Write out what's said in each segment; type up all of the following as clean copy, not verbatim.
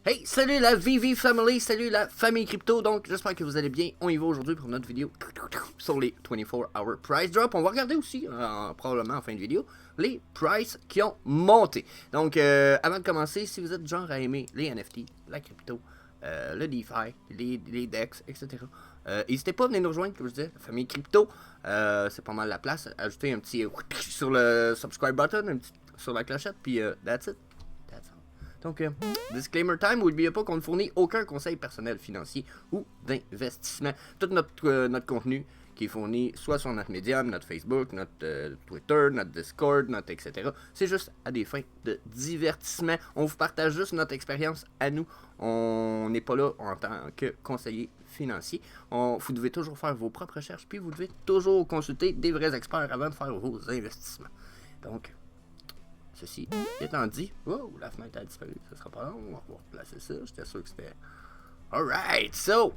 Hey, salut la VV Family, salut la famille crypto, donc j'espère que vous allez bien. On y va aujourd'hui pour notre vidéo sur les 24-hour price drop. On va regarder aussi, probablement en fin de vidéo, les prices qui ont monté. Donc, avant de commencer, si vous êtes genre à aimer les NFT, la crypto, le DeFi, les DEX, etc., n'hésitez pas à venir nous rejoindre, comme je disais, la famille crypto. C'est pas mal la place. Ajoutez un petit sur le subscribe button, un petit sur la clochette, puis that's it. Donc, disclaimer time, n'oubliez pas qu'on ne fournit aucun conseil personnel financier ou d'investissement. Tout notre contenu qui est fourni soit sur notre Medium, notre Facebook, notre Twitter, notre Discord, notre etc. C'est juste à des fins de divertissement. On vous partage juste notre expérience à nous. On n'est pas là en tant que conseiller financier. Vous devez toujours faire vos propres recherches, puis vous devez toujours consulter des vrais experts avant de faire vos investissements. Donc, ceci étant dit, oh, la fenêtre a disparu, ça sera pas long, on va replacer ça, j'étais sûr que c'était... Alright, so,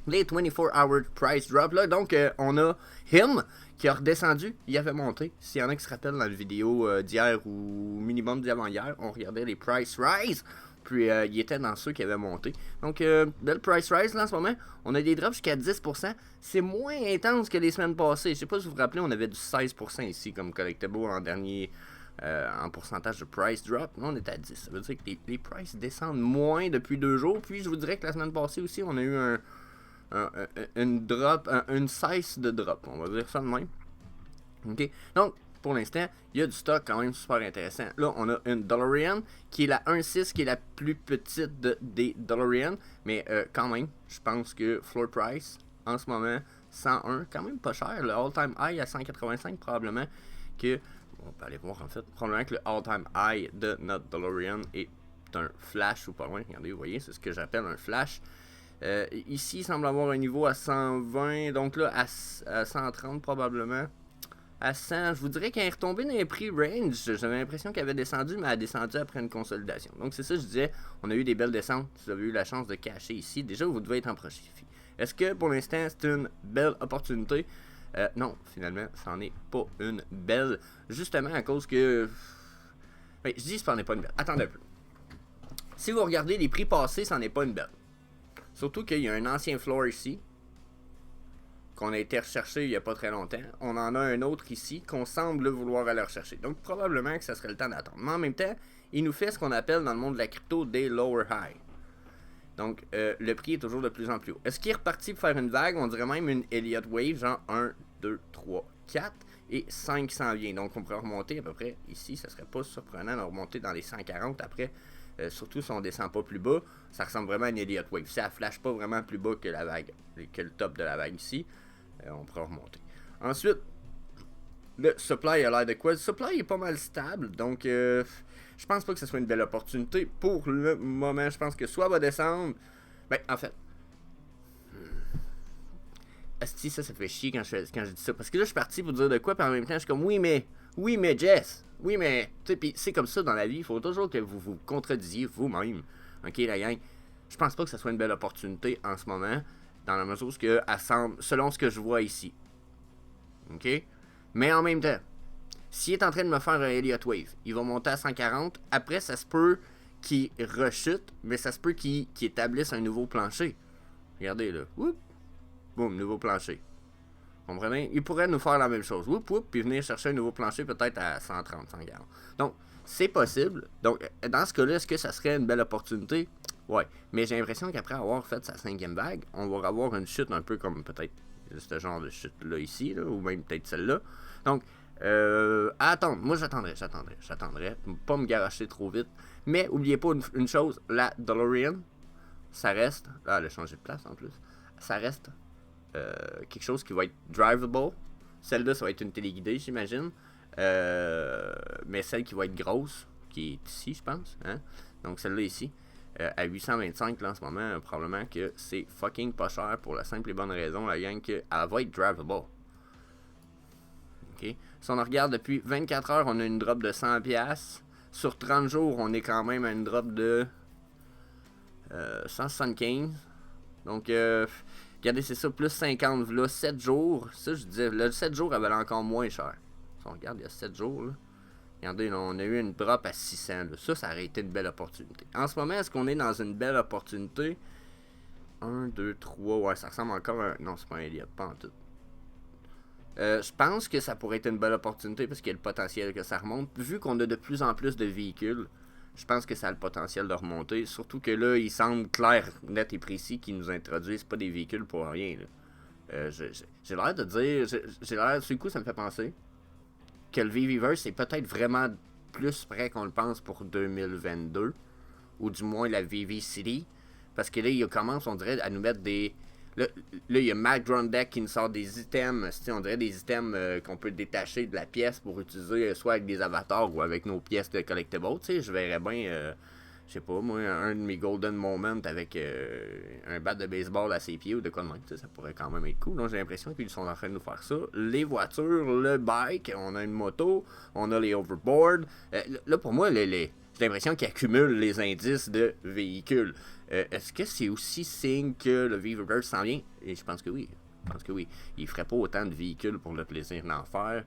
les 24-hour price drop, là, donc on a Him qui a redescendu, il avait monté, s'il y en a qui se rappellent dans la vidéo d'hier ou minimum d'avant-hier, on regardait les price rise, puis il était dans ceux qui avaient monté. Donc, belle price rise là en ce moment, on a des drops jusqu'à 10%, c'est moins intense que les semaines passées, je sais pas si vous vous rappelez, on avait du 16% ici comme collectible en dernier... en pourcentage de price drop, nous on est à 10. Ça veut dire que les prices descendent moins depuis 2 jours. Puis je vous dirais que la semaine passée aussi, on a eu une cesse de drop. On va dire ça de même. Ok. Donc, pour l'instant, il y a du stock quand même super intéressant. Là, on a une DeLorean qui est la 1.6, qui est la plus petite des DeLorean. Mais quand même, je pense que floor price, en ce moment, 101, quand même pas cher. Le all-time high à 185, probablement que... On peut aller voir en fait. Probablement que le all-time high de notre DeLorean est un flash ou pas loin. Regardez, vous voyez, c'est ce que j'appelle un flash. Ici, il semble avoir un niveau à 120. Donc là, à 130 probablement. À 100, je vous dirais qu'elle est retombée dans les prix range. J'avais l'impression qu'elle avait descendu, mais elle a descendu après une consolidation. Donc c'est ça, je disais. On a eu des belles descentes. Si vous avez eu la chance de cacher ici, déjà, vous devez être en profit. Est-ce que pour l'instant, c'est une belle opportunité? Non, finalement, c'en est pas une belle. Justement à cause que... Ben, je dis que c'en est pas une belle. Attendez un peu. Si vous regardez les prix passés, c'en est pas une belle. Surtout qu'il y a un ancien floor ici, qu'on a été recherché il y a pas très longtemps. On en a un autre ici, qu'on semble vouloir aller rechercher. Donc probablement que ça serait le temps d'attendre. Mais en même temps, il nous fait ce qu'on appelle dans le monde de la crypto des lower high. Donc, le prix est toujours de plus en plus haut. Est-ce qu'il est reparti pour faire une vague? On dirait même une Elliott Wave, genre 1, 2, 3, 4 et 5 s'en vient. Donc, on pourrait remonter à peu près ici. Ça serait pas surprenant de remonter dans les 140 après. Surtout si on descend pas plus bas. Ça ressemble vraiment à une Elliott Wave. Si ça flash pas vraiment plus bas que la vague, que le top de la vague ici, on pourrait remonter. Ensuite, le supply a l'air de quoi? Le supply est pas mal stable. Donc, je pense pas que ce soit une belle opportunité. Pour le moment, je pense que soit va descendre. Ben, en fait. Asti, ça fait chier quand je dis ça. Parce que là, je suis parti pour dire de quoi, puis en même temps, je suis comme, oui, mais, Jess. Oui, mais. Tu sais, puis c'est comme ça dans la vie. Il faut toujours que vous vous contredisiez vous-même. Ok, la gang. Je pense pas que ce soit une belle opportunité en ce moment. Dans la mesure où elle semble, selon ce que je vois ici. Ok? Mais en même temps. S'il est en train de me faire un Elliott Wave, il va monter à 140. Après, ça se peut qu'il rechute, mais ça se peut qu'il établisse un nouveau plancher. Regardez là. Oup. Boum, nouveau plancher. Comprenez? Il pourrait nous faire la même chose. Oup, oup, puis venir chercher un nouveau plancher peut-être à 130, 140. Donc, c'est possible. Donc, dans ce cas-là, est-ce que ça serait une belle opportunité? Ouais. Mais j'ai l'impression qu'après avoir fait sa 5e vague, on va avoir une chute un peu comme peut-être ce genre de chute-là ici, là, ou même peut-être celle-là. Donc, à attendre. Moi, j'attendrai. Pas me garocher trop vite. Mais, oubliez pas une chose, la DeLorean, ça reste... Ah, elle a changé de place en plus. Ça reste quelque chose qui va être drivable. Celle-là, ça va être une téléguidée, j'imagine. Mais celle qui va être grosse, qui est ici, je pense. Hein? Donc, celle-là ici, à 825 là en ce moment, probablement que c'est fucking pas cher pour la simple et bonne raison, la gang, qu'elle va être drivable. Okay. Si on regarde depuis 24 heures, on a une drop de 100$. Sur 30 jours, on est quand même à une drop de 175$. Donc, regardez, c'est ça, plus 50$. Là, 7 jours, ça je disais, le 7 jours, elle valait encore moins cher. Si on regarde, il y a 7 jours, là, Regardez, là, on a eu une drop à 600. Là. Ça aurait été une belle opportunité. En ce moment, est-ce qu'on est dans une belle opportunité? 1, 2, 3. Ouais, ça ressemble encore à un... Non, c'est pas un Elliott, pas en tout. Je pense que ça pourrait être une belle opportunité parce qu'il y a le potentiel que ça remonte. Vu qu'on a de plus en plus de véhicules, je pense que ça a le potentiel de remonter. Surtout que là, il semble clair, net et précis qu'ils nous introduisent pas des véhicules pour rien. J'ai l'air de dire... J'ai l'air... Du coup, ça me fait penser que le VVverse est peut-être vraiment plus près qu'on le pense pour 2022. Ou du moins la VV City. Parce que là, il commence, on dirait, à nous mettre des... Là, il y a Matt Grundeck qui nous sort des items, on dirait des items qu'on peut détacher de la pièce pour utiliser soit avec des avatars ou avec nos pièces de collectibles. Je verrais bien, je sais pas, moi, un de mes Golden Moments avec un bat de baseball à ses pieds ou de quoi de même. Ça pourrait quand même être cool. Donc, j'ai l'impression qu'ils sont en train de nous faire ça. Les voitures, le bike, on a une moto, on a les overboard. Là, pour moi, j'ai l'impression qu'ils accumulent les indices de véhicules. Est-ce que c'est aussi signe que le VVverse s'en vient? Et je pense que oui. Je pense que oui. Il ferait pas autant de véhicules pour le plaisir d'en faire.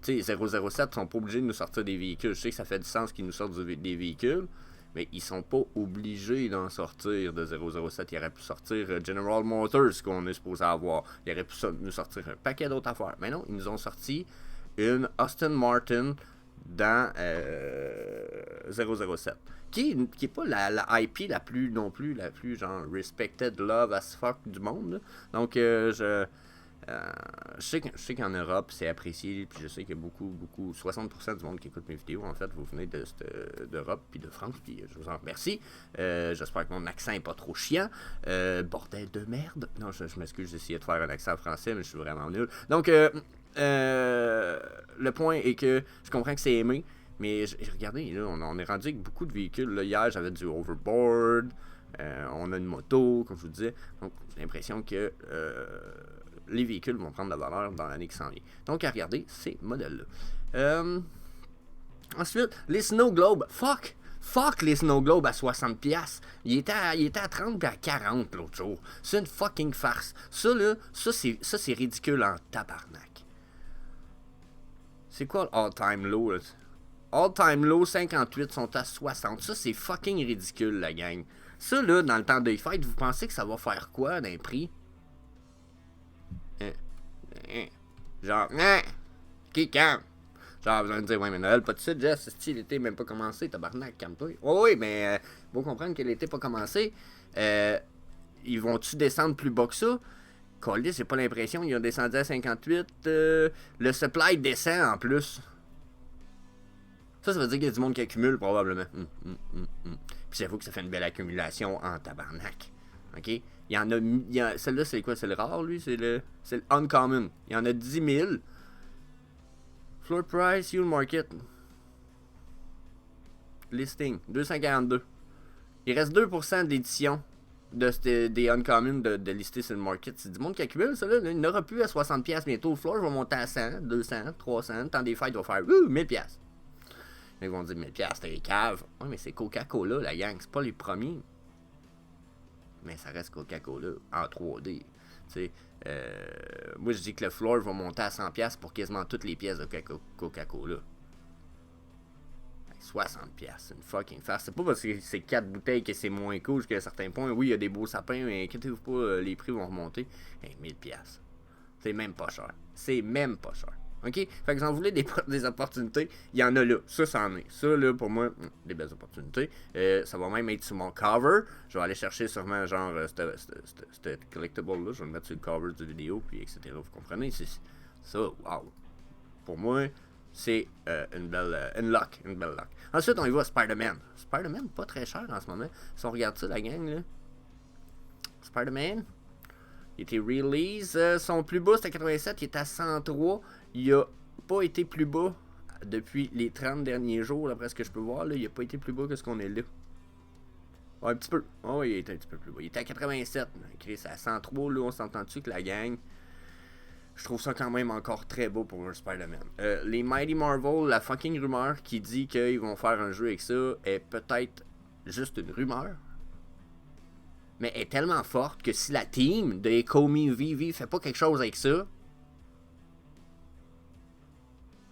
Tu sais, 007 sont pas obligés de nous sortir des véhicules. Je sais que ça fait du sens qu'ils nous sortent des véhicules, mais ils sont pas obligés d'en sortir de 007. Ils auraient pu sortir General Motors, qu'on est supposé avoir. Ils auraient pu nous sortir un paquet d'autres affaires. Mais non, ils nous ont sorti une Aston Martin dans 007. Qui est pas la IP la plus non plus, la plus genre respected, love as fuck du monde. Là. Donc je sais qu'en Europe c'est apprécié, puis je sais qu'il y a beaucoup, 60% du monde qui écoute mes vidéos, en fait, vous venez d'Europe puis de France, puis je vous en remercie. J'espère que mon accent est pas trop chiant. Bordel de merde. Non, je m'excuse, j'essayais de faire un accent français, mais je suis vraiment nul. Donc, le point est que je comprends que c'est aimé, mais regardez, là, on est rendu avec beaucoup de véhicules. Là, hier, j'avais du overboard, on a une moto, comme je vous disais. Donc, j'ai l'impression que les véhicules vont prendre de la valeur dans l'année qui s'en vient. Donc, à regarder ces modèles-là. Ensuite, les Snow Globes. Fuck les Snow Globes à 60$. Il était à 30 et à 40 l'autre jour. C'est une fucking farce. Ça, là, ça c'est ridicule en tabarnak. C'est quoi le all-time low, là? All-time low, 58 sont à 60. Ça, c'est fucking ridicule, la gang. Ça, là, dans le temps des fêtes, vous pensez que ça va faire quoi d'un prix? Genre, qui quand? Genre, vous allez me dire, ouais, mais Noël, pas de suite, Jess, si l'été n'est même pas commencé, tabarnak, calme-toi. Oui, mais faut comprendre que l'été n'est pas commencé. Ils vont-tu descendre plus bas que ça? Colis, j'ai pas l'impression, ils ont descendu à 58. Le supply descend en plus. Ça veut dire qu'il y a du monde qui accumule, probablement. Puis j'avoue que ça fait une belle accumulation en tabarnak. OK? Il y en a... Celle-là, c'est quoi? C'est le rare, lui? C'est le uncommon. Il y en a 10 000. Floor price, yield market. Listing, 242. Il reste 2% d'édition des uncommon de lister sur le market. C'est du monde qui accumule, ça, là. Il n'aura plus à 60$ bientôt. Le floor va monter à 100, 200, 300. Tant des fêtes va faire 1000$. Ils vont dire 1000$, c'est les caves. Oui, mais c'est Coca-Cola, la gang. C'est pas les premiers. Mais ça reste Coca-Cola en 3D. Moi, je dis que le floor va monter à 100$ pour quasiment toutes les pièces de Coca-Cola. 60$, c'est une fucking farce. C'est pas parce que c'est 4 bouteilles que c'est moins cool jusqu'à certains points. Oui, il y a des beaux sapins, mais inquiétez-vous pas, les prix vont remonter. 1000$. C'est même pas cher. C'est même pas cher. OK? Fait que vous en voulez des opportunités, il y en a là. Ça, c'en est. Ça, là, pour moi, des belles opportunités. Ça va même être sur mon cover. Je vais aller chercher sûrement, genre, ce collectible-là. Je vais le mettre sur le cover de vidéo, puis etc. Vous comprenez? C'est ça, wow. Pour moi, c'est une belle lock. Ensuite, on y va à Spider-Man. Spider-Man, pas très cher en ce moment. Si on regarde ça, la gang, là. Spider-Man. Il était release. Son plus bas, c'était 87. Il était à 103. Il a pas été plus bas depuis les 30 derniers jours, d'après ce que je peux voir. Là. Il a pas été plus bas que ce qu'on est là. Ouais, un petit peu. Oh, il était un petit peu plus bas. Il était à 87. C'est à 103. Là, on s'entend dessus que la gang. Je trouve ça quand même encore très beau pour un Spider-Man. Les Mighty Marvel, la fucking rumeur qui dit qu'ils vont faire un jeu avec ça est peut-être juste une rumeur. Mais est tellement forte que si la team de Ecomi VV fait pas quelque chose avec ça,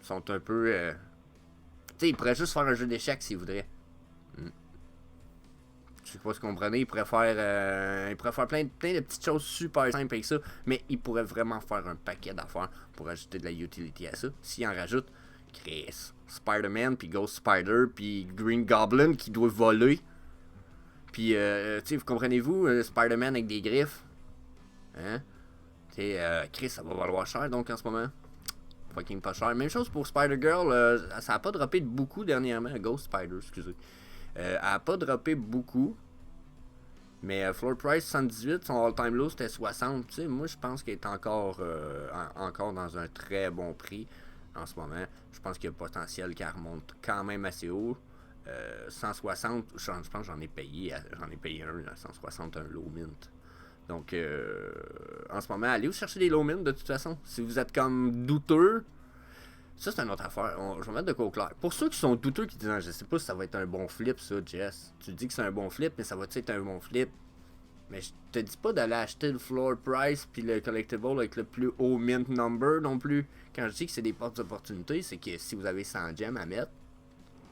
sont un peu sais, il pourrait juste faire un jeu d'échecs s'il voudrait. Je sais pas si vous comprenez, il pourrait faire plein de petites choses super simples avec ça, mais il pourrait vraiment faire un paquet d'affaires pour ajouter de la utility à ça. S'il en rajoute, Chris, Spider-Man, puis Ghost Spider, puis Green Goblin qui doit voler. Puis, tu sais, vous comprenez-vous, Spider-Man avec des griffes. Hein? Tu sais, Chris, ça va valoir cher donc en ce moment. Fucking pas cher. Même chose pour Spider-Girl, ça a pas droppé beaucoup dernièrement. Ghost Spider, excusez. Elle a pas droppé beaucoup. Mais floor price 118, son all-time low c'était 60. Tu sais, moi je pense qu'elle est encore dans un très bon prix en ce moment. Je pense qu'il y a potentiel qu'elle remonte quand même assez haut. 160, je pense que j'en ai payé un à 160, un low mint. Donc en ce moment, allez vous chercher des low mint de toute façon. Si vous êtes comme douteux, ça c'est une autre affaire. Je vais mettre de quoi au clair. Pour ceux qui sont douteux, qui disent je sais pas si ça va être un bon flip ça, Jess. Tu dis que c'est un bon flip, mais ça va être un bon flip. Mais je te dis pas d'aller acheter le floor price puis le collectible avec le plus haut mint number non plus. Quand je dis que c'est des portes d'opportunité, c'est que si vous avez 100 gems à mettre,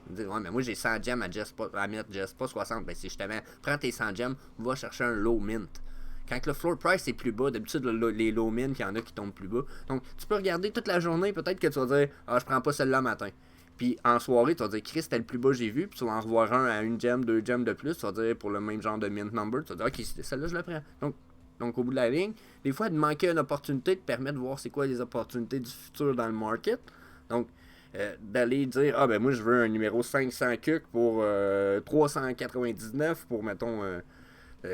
vous dites, ouais, mais moi j'ai 100 gems à mettre just pas 60. Ben c'est justement, prends tes 100 gems, va chercher un low mint. Quand le floor price est plus bas, d'habitude les low mint, il y en a qui tombent plus bas. Donc tu peux regarder toute la journée, peut-être que tu vas dire, je prends pas celle-là matin. Puis en soirée, tu vas dire, Chris, c'était le plus bas que j'ai vu. Puis tu vas en revoir un à une gemme, deux gemmes de plus. Tu vas dire, pour le même genre de mint number, tu vas dire, ok, celle-là, je la prends. Donc au bout de la ligne, des fois, de manquer une opportunité te permet de voir c'est quoi les opportunités du futur dans le market. Donc, d'aller dire, ben moi, je veux un numéro 500 cuc pour 399 pour, mettons,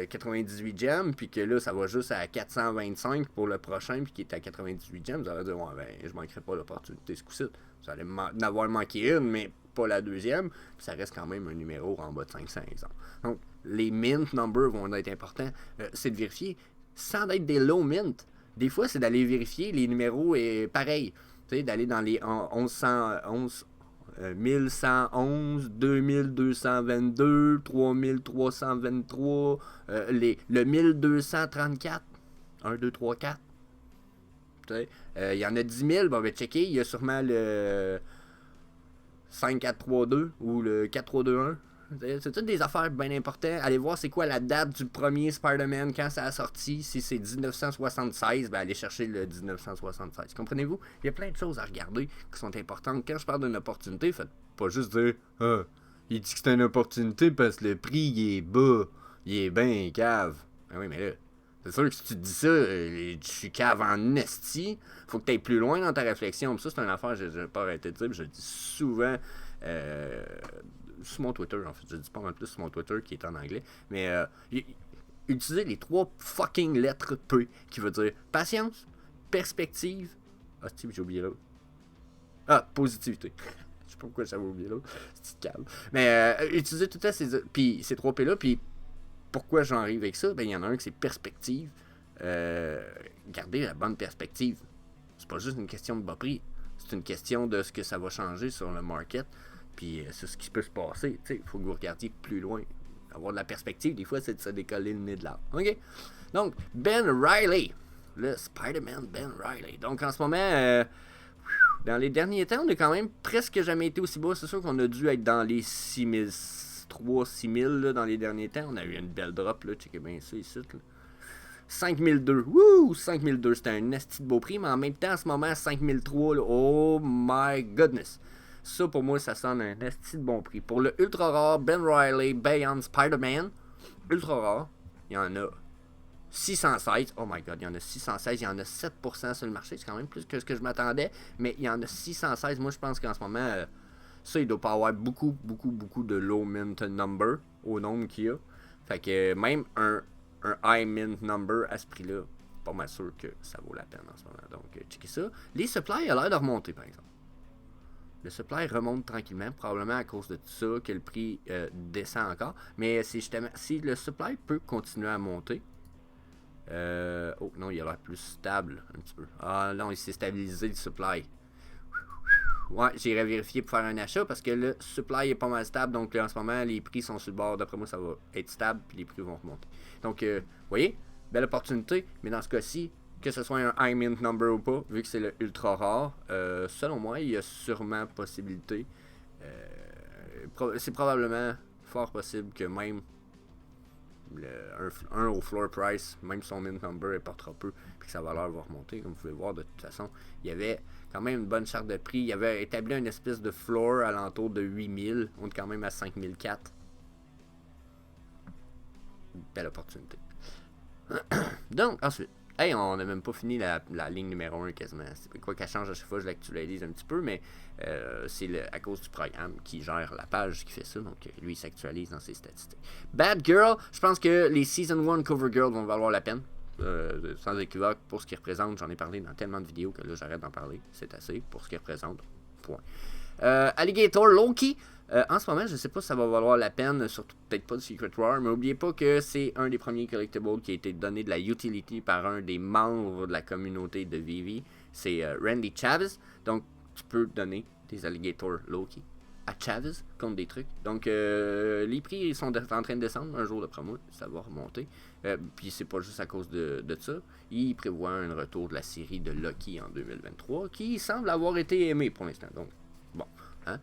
98 gemmes, puis que là, ça va juste à 425 pour le prochain, puis qui est à 98 gemmes, vous allez dire, ouais, ben, je manquerai pas l'opportunité ce coup-ci. Vous allez en avoir manqué une, mais pas la deuxième, puis ça reste quand même un numéro en bas de 500, exemple. Donc, les mint numbers vont être importants. C'est de vérifier, sans être des low mint, des fois, c'est d'aller vérifier les numéros et pareil, tu sais, d'aller dans les 1111, 2222, 3323, le 1234, 1, 2, 3, 4. Il y en a 10 000, bon, ben checker, il y a sûrement le 5432 ou le 4321. C'est toutes des affaires bien importantes. Allez voir c'est quoi la date du premier Spider-Man quand ça a sorti. Si c'est 1976, ben allez chercher le 1976. Comprenez-vous? Il y a plein de choses à regarder qui sont importantes. Quand je parle d'une opportunité, faites pas juste dire il dit que c'est une opportunité parce que le prix il est bas. Il est bien cave. Ben oui, mais là, c'est sûr que si tu te dis ça, je suis cave en esti. Faut que tu ailles plus loin dans ta réflexion. Puis ça, c'est une affaire que je n'ai pas arrêté de dire. Je le dis souvent sur mon Twitter, en fait. Je le dis pas mal plus sur mon Twitter qui est en anglais. Mais utilisez les 3 fucking lettres P qui veut dire patience, perspective. Ah, j'ai oublié l'autre. Ah, positivité. Je sais pas pourquoi j'avais oublié l'autre. C'est calme. Mais utilisez tout à ces 3 P-là. Puis pourquoi j'en arrive avec ça? Ben, il y en a un qui c'est perspective. Gardez la bonne perspective. C'est pas juste une question de bas prix. C'est une question de ce que ça va changer sur le market. Puis c'est ce qui peut se passer. Il faut que vous regardiez plus loin. Avoir de la perspective, des fois, c'est de se décoller le nez de l'arbre. OK? Donc, Ben Riley. Le Spider-Man Ben Riley. Donc, en ce moment, dans les derniers temps, on a quand même presque jamais été aussi bas. C'est sûr qu'on a dû être dans les 6000 dans les derniers temps. On a eu une belle drop, là. Checkez bien ça ici, là. 5002. Wouh! 5002, c'était un esti de beau prix, mais en même temps, en ce moment, 5003, là, oh my goodness. Ça, pour moi, ça sonne un esti de bon prix. Pour le ultra rare Ben Riley Beyond Spider-Man, ultra rare, il y en a 616. Oh my god, il y en a 616. Il y en a 7% sur le marché. C'est quand même plus que ce que je m'attendais. Mais il y en a 616. Moi, je pense qu'en ce moment, ça, il doit pas avoir beaucoup de low mint number au nombre qu'il y a. Fait que même un high mint number à ce prix-là, pas mal sûr que ça vaut la peine en ce moment. Donc, checkez ça. Les supplies a l'air de remonter, par exemple. Le supply remonte tranquillement, probablement à cause de tout ça, que le prix descend encore. Mais c'est justement, si le supply peut continuer à monter, oh non, il a l'air plus stable un petit peu. Ah non, il s'est stabilisé le supply. Ouais, j'irai vérifier pour faire un achat parce que le supply est pas mal stable. Donc là, en ce moment, les prix sont sur le bord. D'après moi, ça va être stable puis les prix vont remonter. Donc, vous voyez, belle opportunité. Mais dans ce cas-ci, que ce soit un high mint number ou pas, vu que c'est le ultra rare, selon moi, il y a sûrement possibilité c'est probablement fort possible que même un au floor price, même son mint number, il portera peu, puis que sa valeur va remonter. Comme vous pouvez voir, de toute façon, il y avait quand même une bonne charte de prix. Il avait établi une espèce de floor alentour de 8000. On est quand même à 5004. Belle opportunité. Donc, ensuite, hey, on n'a même pas fini la ligne numéro 1 quasiment. C'est quoi qu'elle change à chaque fois, je l'actualise un petit peu, mais c'est à cause du programme qui gère la page qui fait ça. Donc, lui, il s'actualise dans ses statistiques. Bad Girl, je pense que les Season 1 Cover Girl vont valoir la peine. Sans équivoque, pour ce qu'ils représentent, j'en ai parlé dans tellement de vidéos que là, j'arrête d'en parler. C'est assez pour ce qu'ils représentent. Point. Alligator Loki. En ce moment, je ne sais pas si ça va valoir la peine, surtout peut-être pas de Secret War, mais n'oubliez pas que c'est un des premiers collectibles qui a été donné de la utility par un des membres de la communauté de Vivi. C'est Randy Chavez. Donc, tu peux donner des Alligator Loki à Chavez contre des trucs. Donc, les prix sont en train de descendre un jour d'après moi. Ça va remonter. Puis, c'est pas juste à cause de ça. Il prévoit un retour de la série de Loki en 2023 qui semble avoir été aimé pour l'instant. Donc, bon. Hein?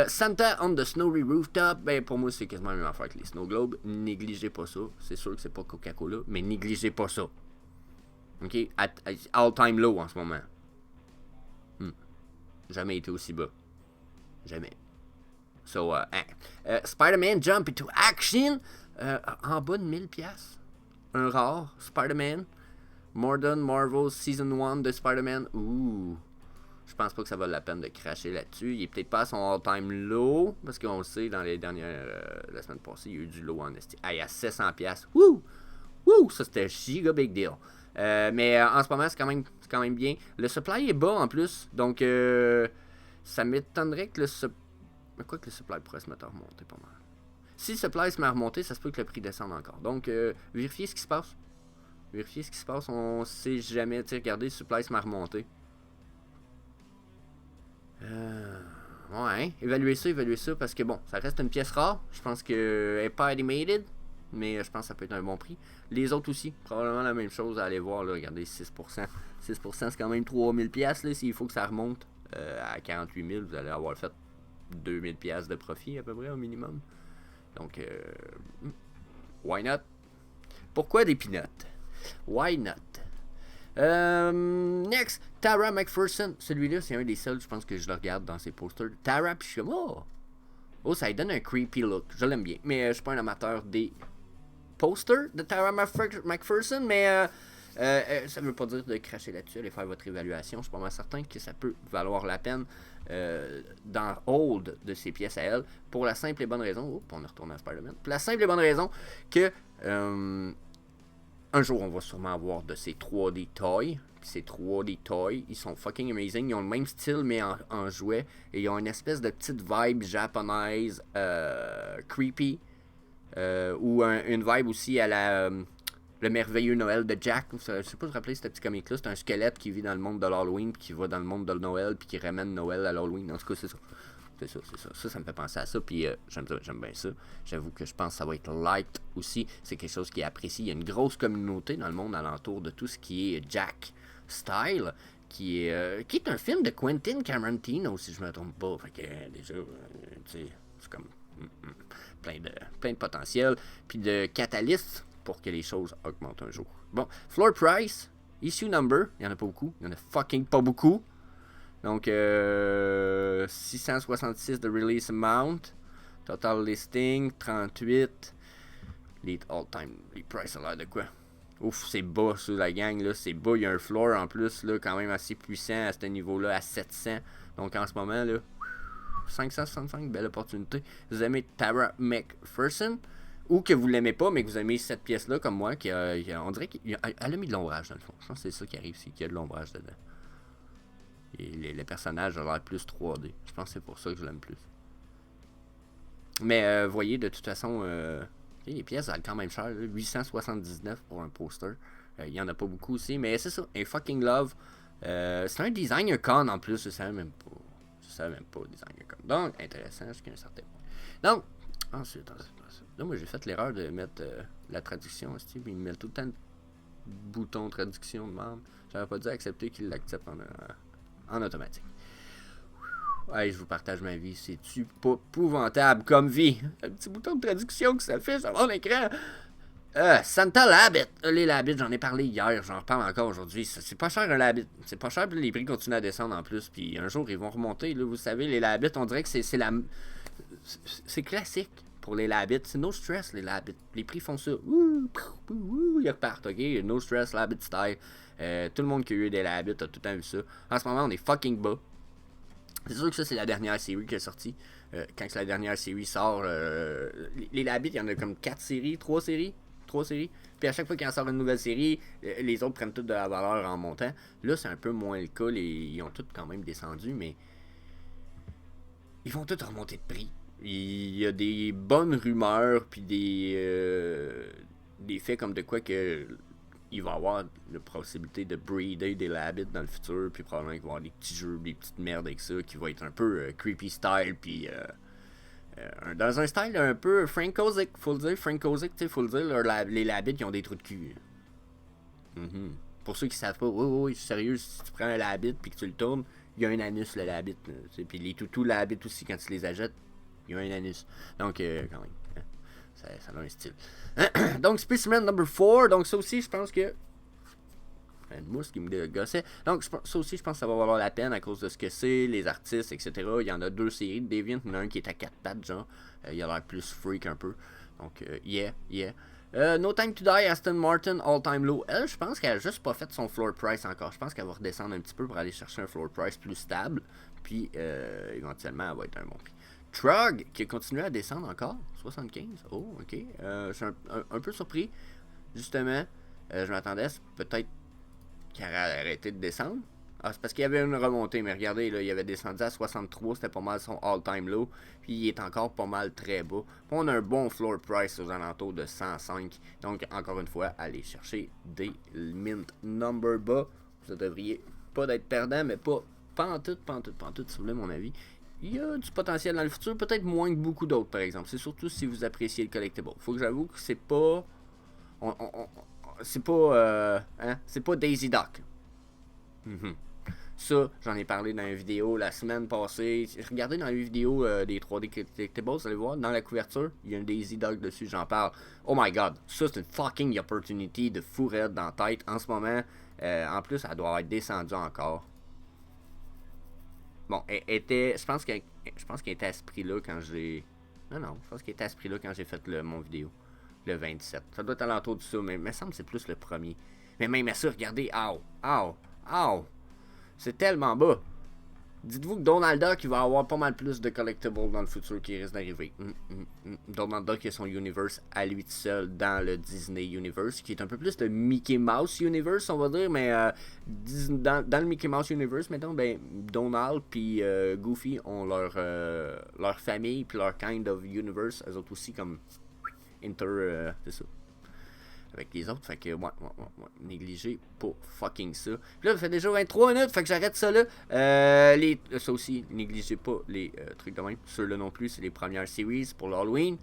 Santa on the Snowy Rooftop, ben pour moi c'est quasiment la même affaire que les Snow Globes. Négligez pas ça. C'est sûr que c'est pas Coca-Cola, mais négligez pas ça. Ok? All time low en ce moment. Jamais été aussi bas. Jamais. So, Spider-Man Jump into Action. En bas de 1000$. Un rare Spider-Man. Modern Marvel Season 1 de Spider-Man. Ouh. Je pense pas que ça vaut la peine de cracher là-dessus. Il est peut-être pas à son all-time low, parce qu'on le sait, dans les dernières... la semaine passée, il y a eu du low en esti. Ah, il y a 700$. Wouh! Wouh! Ça, c'était giga big deal. Mais en ce moment, c'est quand même bien. Le supply est bas, en plus. Donc, ça m'étonnerait que le supply... Quoi que le supply pourrait se mettre à remonter pas mal. Si le supply se met à remonter, ça se peut que le prix descende encore. Donc, vérifiez ce qui se passe. Vérifiez ce qui se passe. On sait jamais. Tu sais, regardez, le supply se met à remonter. Ouais, évaluez ça, parce que bon, ça reste une pièce rare. Je pense qu'elle n'est pas animated, mais je pense que ça peut être un bon prix. Les autres aussi, probablement la même chose à aller voir, là, regardez, 6%. 6% c'est quand même 3000$, là, s'il faut que ça remonte à 48 000, vous allez avoir fait 2000$ de profit à peu près au minimum. Donc, why not? Pourquoi des peanuts? Why not? Next, Tara McPherson. Celui-là, c'est un des seuls, je pense que je le regarde dans ses posters. Tara, puis je suis comme, oh, ça lui donne un creepy look. Je l'aime bien. Mais je suis pas un amateur des posters de Tara McPherson, mais ça veut pas dire de cracher là-dessus, aller faire votre évaluation. Je suis pas mal certain que ça peut valoir la peine dans hold de ces pièces à elle. Pour la simple et bonne raison, on est retourné à Spider-Man. Pour la simple et bonne raison que un jour, on va sûrement avoir de ces 3D toys. Puis ces 3D toys, ils sont fucking amazing. Ils ont le même style, mais en jouet. Et ils ont une espèce de petite vibe japonaise, creepy. Ou une vibe aussi à la... le merveilleux Noël de Jack. Je sais pas si vous vous rappelez ce petit comic-là. C'est un squelette qui vit dans le monde de l'Halloween, puis qui va dans le monde de Noël, puis qui ramène Noël à l'Halloween. En tout cas, c'est ça. Ça me fait penser à ça, puis j'aime bien ça. J'avoue que je pense que ça va être light aussi. C'est quelque chose qui est apprécié. Il y a une grosse communauté dans le monde alentour de tout ce qui est Jack Style, qui est un film de Quentin Tarantino, si je me trompe pas. Fait que déjà, tu sais, c'est comme plein de potentiel, puis de catalystes pour que les choses augmentent un jour. Bon, floor price, issue number, il n'y en a pas beaucoup. Il n'y en a fucking pas beaucoup. Donc, 666 de release amount. Total listing, 38. Les all-time, les prices ont l'air de quoi? Ouf, c'est bas sur la gang, là. C'est bas. Il y a un floor en plus, là, quand même assez puissant à ce niveau-là, à 700. Donc, en ce moment, là, 565, belle opportunité. Vous aimez Tara McPherson, ou que vous l'aimez pas, mais que vous aimez cette pièce-là, comme moi, on dirait qu'elle a mis de l'ombrage, dans le fond. Je pense que c'est ça qui arrive, c'est qu'il y a de l'ombrage dedans. Et les personnages ont l'air plus 3D. Je pense que c'est pour ça que je l'aime plus. Mais voyez, de toute façon, les pièces valent quand même cher. Là, 879 pour un poster. Il y en a pas beaucoup aussi. Mais c'est ça, un fucking love. C'est un designer con en plus. Je savais même pas. Designer con. Donc, intéressant jusqu'à un certain point. Donc, ensuite. Là, moi, j'ai fait l'erreur de mettre la traduction. Puis il me met tout le temps de bouton traduction de membre. J'avais pas dû accepter qu'il l'accepte en automatique. Hey, je vous partage ma vie. C'est-tu pas épouvantable comme vie? Un petit bouton de traduction que ça fait sur mon écran. Santa Labbit. Les Labbits, j'en ai parlé hier, j'en reparle encore aujourd'hui. C'est pas cher un Labbit. C'est pas cher, puis les prix continuent à descendre en plus. Puis un jour, ils vont remonter. Là, vous savez, les Labbits, on dirait que c'est classique pour les Labbits. C'est no stress, les Labbits. Les prix font ça. Ils repartent, ok? No stress, Labbit style. Tout le monde qui a eu des Labbits a tout le temps vu ça. En ce moment, on est fucking bas. C'est sûr que ça, c'est la dernière série qui est sortie. Quand la dernière série sort, les Labbits, il y en a comme 4 séries, 3 séries. Puis à chaque fois qu'il en sort une nouvelle série, les autres prennent toute de la valeur en montant. Là, c'est un peu moins le cas. Ils ont tous quand même descendu, mais ils vont tous remonter de prix. Il y a des bonnes rumeurs, puis des faits comme de quoi que il va y avoir la possibilité de breeder des Labbits dans le futur, puis probablement qu'il va y avoir des petits jeux, des petites merdes avec ça, qui va être un peu creepy style, puis dans un style un peu Frank Ozick, faut le dire. Frank Ozick, tu sais, faut le dire, les Labbits, ils ont des trous de cul. Pour ceux qui savent pas, oui, sérieux, si tu prends un Labbit puis que tu le tournes, il y a un anus, le Labbit. Puis les toutous Labbit aussi, quand tu les achètes, il y a un anus. Donc, quand même, ça a un style. Donc, Specimen number 4, donc ça aussi, je pense que... Une mousse qui me gossait. Donc, ça aussi, je pense que ça va valoir la peine à cause de ce que c'est, les artistes, etc. Il y en a 2 séries de Deviant. Il y en a un qui est à 4 pattes, genre. Il a l'air plus freak un peu. Donc, yeah. No Time to Die, Aston Martin, All Time Low. Elle, je pense qu'elle a juste pas fait son floor price encore. Je pense qu'elle va redescendre un petit peu pour aller chercher un floor price plus stable. Puis, éventuellement, elle va être un bon prix. Trug, qui a continué à descendre encore. 75. Oh, ok. Je suis un peu surpris. Justement, je m'attendais à peut-être qui a arrêté de descendre. Ah, c'est parce qu'il y avait une remontée, mais regardez, là, il avait descendu à 63, c'était pas mal son all-time low, puis il est encore pas mal très bas. Puis on a un bon floor price aux alentours de 105, donc encore une fois, allez chercher des mint number bas. Vous devriez pas d'être perdant, mais pas en tout, si vous voulez mon avis. Il y a du potentiel dans le futur, peut-être moins que beaucoup d'autres, par exemple. C'est surtout si vous appréciez le collectible. Faut que j'avoue que c'est pas... c'est pas Daisy Duck. Ça, j'en ai parlé dans une vidéo la semaine passée. Regardez dans les vidéos des 3D Collectibles, vous allez voir, dans la couverture, il y a un Daisy Duck dessus, j'en parle. Oh my god, ça c'est une fucking opportunity de fou raide dans la tête. En ce moment, en plus, elle doit être descendue encore. Bon, je pense qu'elle était à ce prix-là quand j'ai... Non, je pense qu'elle était à ce prix-là quand j'ai fait mon vidéo. Le 27. Ça doit être alentour de ça, mais il me semble que c'est plus le premier. Mais même à ça, regardez, ow. C'est tellement bas. Dites-vous que Donald Duck, il va avoir pas mal plus de collectibles dans le futur qui risque d'arriver. Donald Duck a son universe à lui tout seul dans le Disney Universe, qui est un peu plus le Mickey Mouse Universe, on va dire, mais dans le Mickey Mouse Universe, mettons, ben, Donald puis Goofy ont leur famille puis leur kind of universe, eux autres aussi comme c'est ça. Avec les autres, fait que ouais, négligez pas fucking ça. Puis là, ça fait déjà 23 minutes, fait que j'arrête ça là. Ça aussi, négligez pas les trucs de même. Ceux-là non plus, c'est les premières series pour l'Halloween.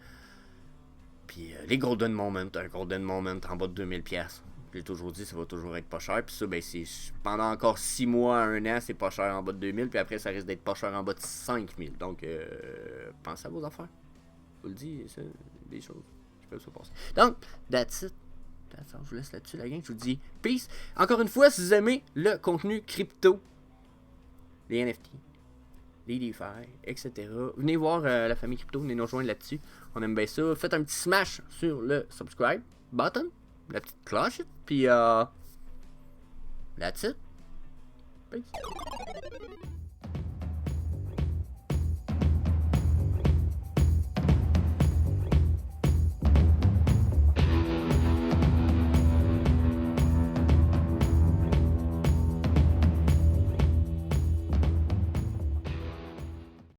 Puis les Golden Moment, un Golden Moment en bas de 2000$. J'ai toujours dit, ça va toujours être pas cher. Puis ça, ben, c'est pendant encore 6 mois à 1 an, c'est pas cher en bas de 2000$. Puis après, ça risque d'être pas cher en bas de 5000$. Donc, pensez à vos affaires. Je vous le dis, c'est des choses qui peuvent se passer. Donc, that's it. Je vous laisse là-dessus, la gang. Je vous dis peace. Encore une fois, si vous aimez le contenu crypto, les NFT, les DeFi, etc., venez voir la famille crypto, venez nous rejoindre là-dessus. On aime bien ça. Faites un petit smash sur le subscribe button, la petite cloche, puis that's it. Peace.